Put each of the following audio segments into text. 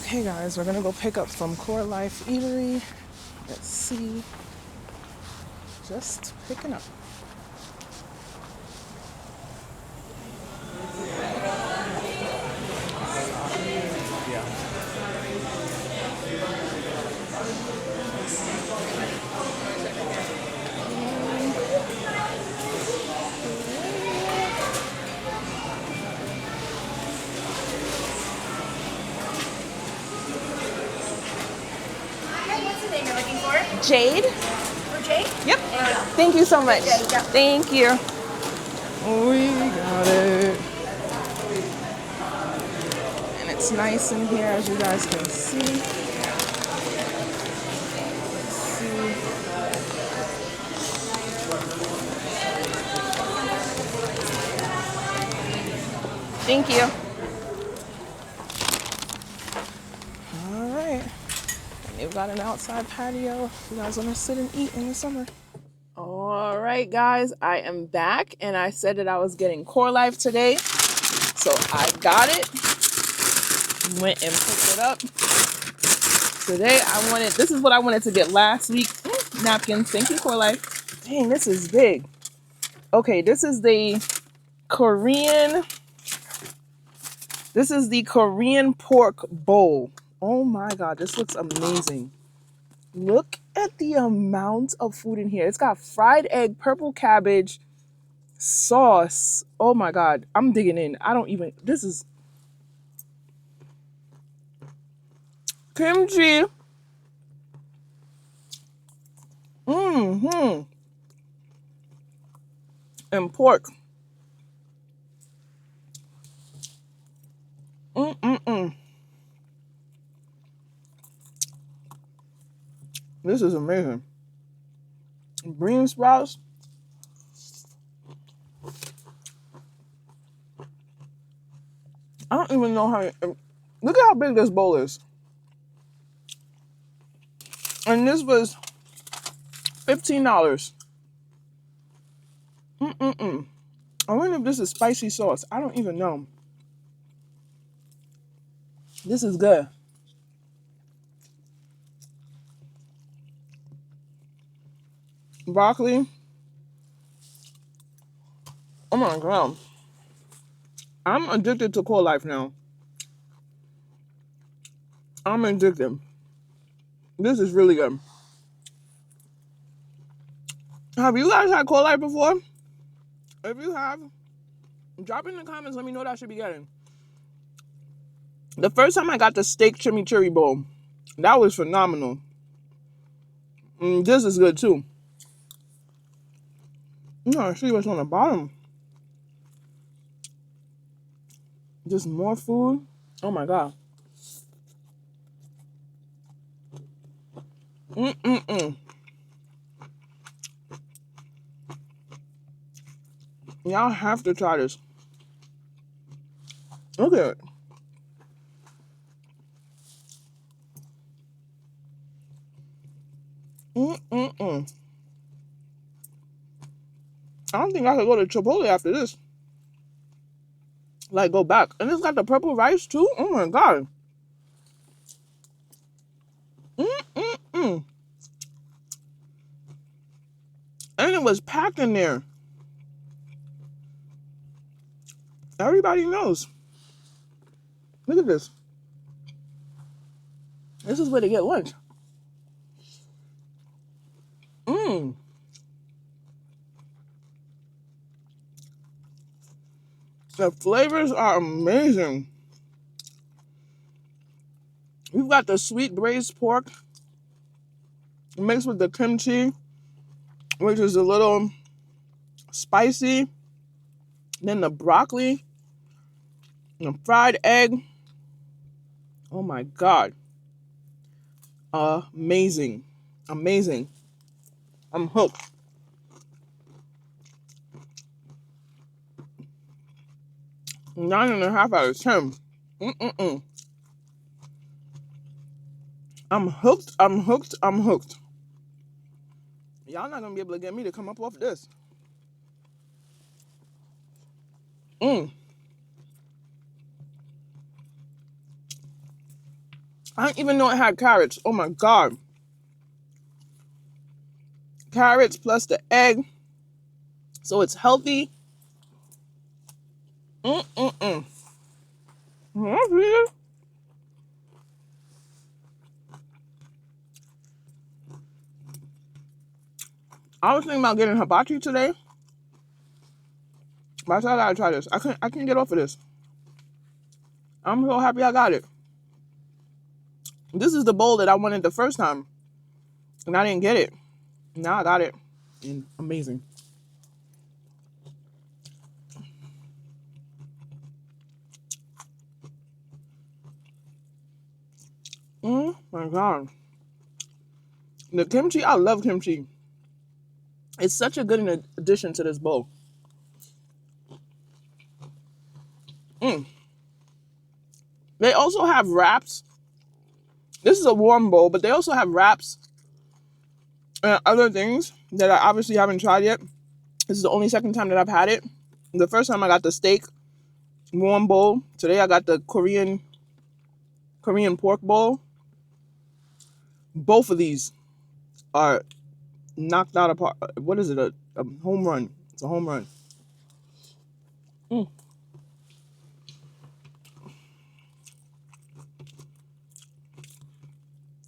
Okay guys, we're gonna go pick up from CoreLife Eatery. Let's see. Just picking up. What's the name you're looking for? Jade? For Jade? Yep. Thank you so much. Jade, yep. Thank you. We got it. And it's nice in here as you guys can see. Let's see. Thank you. All right. And they've got an outside patio if you guys want to sit and eat in the summer. All right, guys, I am back, and I said that I was getting CoreLife today, so I got it. Went and picked it up. Today, this is what I wanted to get last week. Napkins, thank you, CoreLife. Dang, this is big. Okay, this is the Korean pork bowl. Oh my God, this looks amazing. Look at the amount of food in here. It's got fried egg, purple cabbage, sauce. Oh my God, I'm digging in. This is kimchi. And pork. This is amazing. Green sprouts. I don't even know how. Look at how big this bowl is. And this was $15. I wonder if this is spicy sauce. I don't even know. This is good. Broccoli. Oh my God. I'm addicted to CoreLife now. I'm addicted. This is really good. Have you guys had CoreLife before? If you have, drop it in the comments. Let me know what I should be getting. The first time I got the steak chimichurri bowl, that was phenomenal. This is good too. See what's on the bottom. Just more food. Oh my God. Y'all have to try this. Look at it. I don't think I could go to Chipotle after this. Like, go back. And it's got the purple rice too. Oh my God. And it was packed in there. Everybody knows. Look at this. This is where they get lunch. The flavors are amazing. We've got the sweet braised pork mixed with the kimchi, which is a little spicy. Then the broccoli, and the fried egg. Oh my God. Amazing. Amazing. I'm hooked. 9.5 out of 10. I'm hooked. I'm hooked. I'm hooked. Y'all not gonna be able to get me to come up off this. I didn't even know it had carrots. Oh my God. Carrots plus the egg. So it's healthy. Mm-mm-mm. I was thinking about getting hibachi today, but I said I gotta try this. I can't get off of this. I'm so happy I got it. This is the bowl that I wanted the first time, and I didn't get it. Now I got it, and amazing. Oh my God. The kimchi, I love kimchi. It's such a good addition to this bowl. They also have wraps. This is a warm bowl, but they also have wraps and other things that I obviously haven't tried yet. This is the only second time that I've had it. The first time I got the steak warm bowl. Today I got the Korean pork bowl. Both of these are knocked out apart. What is it? A home run. It's a home run.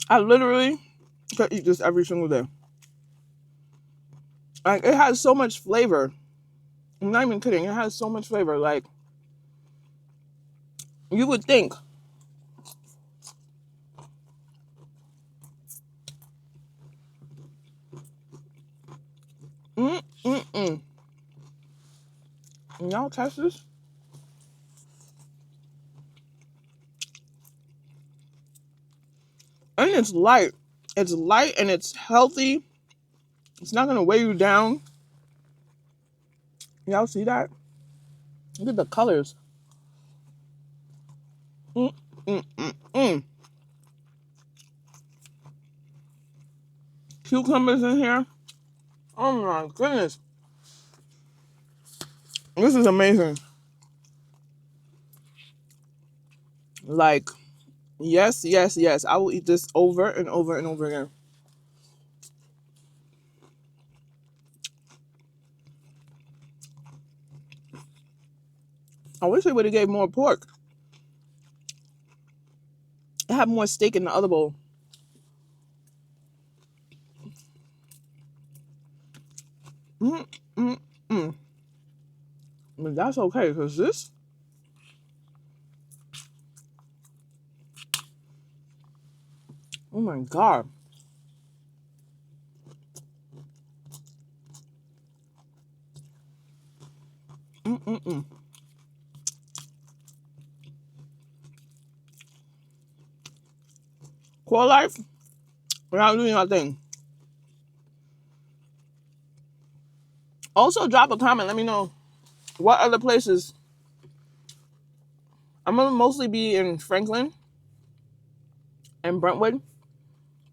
I literally could eat this every single day. Like, it has so much flavor. I'm not even kidding. It has so much flavor. Like, you would think. Y'all test this? And it's light. It's light and it's healthy. It's not going to weigh you down. Y'all see that? Look at the colors. Cucumbers in here. Oh my goodness. This is amazing. Like, yes, yes, yes. I will eat this over and over and over again. I wish they would have gave more pork. I have more steak in the other bowl. But that's okay, because this, oh my God. CoreLife, without doing nothing. Also, drop a comment. Let me know what other places. I'm going to mostly be in Franklin and Brentwood.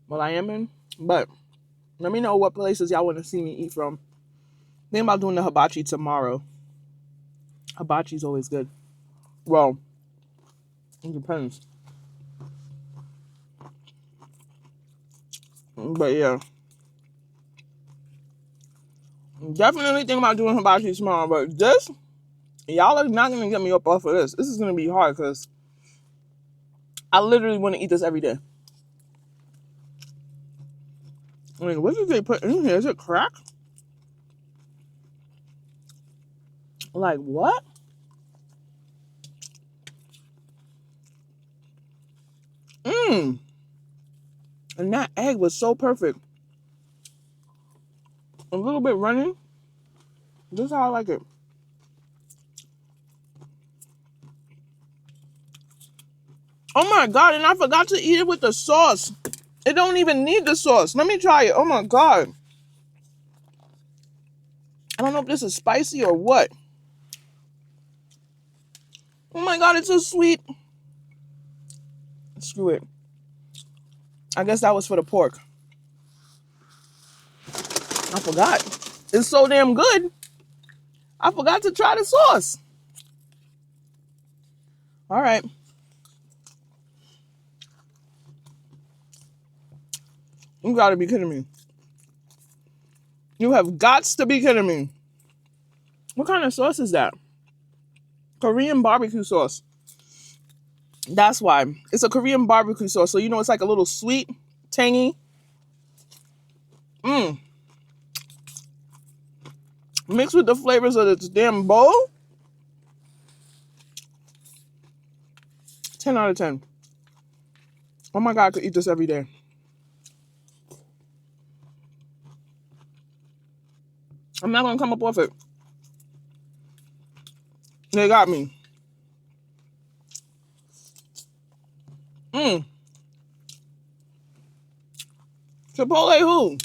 Well, I am in. But let me know what places y'all want to see me eat from. Think about doing the hibachi tomorrow. Hibachi's always good. Well, it depends. But yeah. Definitely think about doing hibachi tomorrow. But this, y'all are not going to get me up off of this. This is going to be hard because I literally want to eat this every day. I mean, what did they put in here? Is it crack? Like, what? And that egg was so perfect. A little bit runny. This is how I like it. Oh my God, and I forgot to eat it with the sauce. It don't even need the sauce. Let me try it. Oh my God. I don't know if this is spicy or what. Oh my God, it's so sweet. Screw it. I guess that was for the pork. I forgot. It's so damn good. I forgot to try the sauce. All right. You gotta be kidding me. You have gots to be kidding me. What kind of sauce is that? Korean barbecue sauce. That's why. It's a Korean barbecue sauce. So, you know, it's like a little sweet, tangy. Mixed with the flavors of this damn bowl. 10 out of 10. Oh my God, I could eat this every day. I'm not gonna come up off it. They got me. Chipotle who?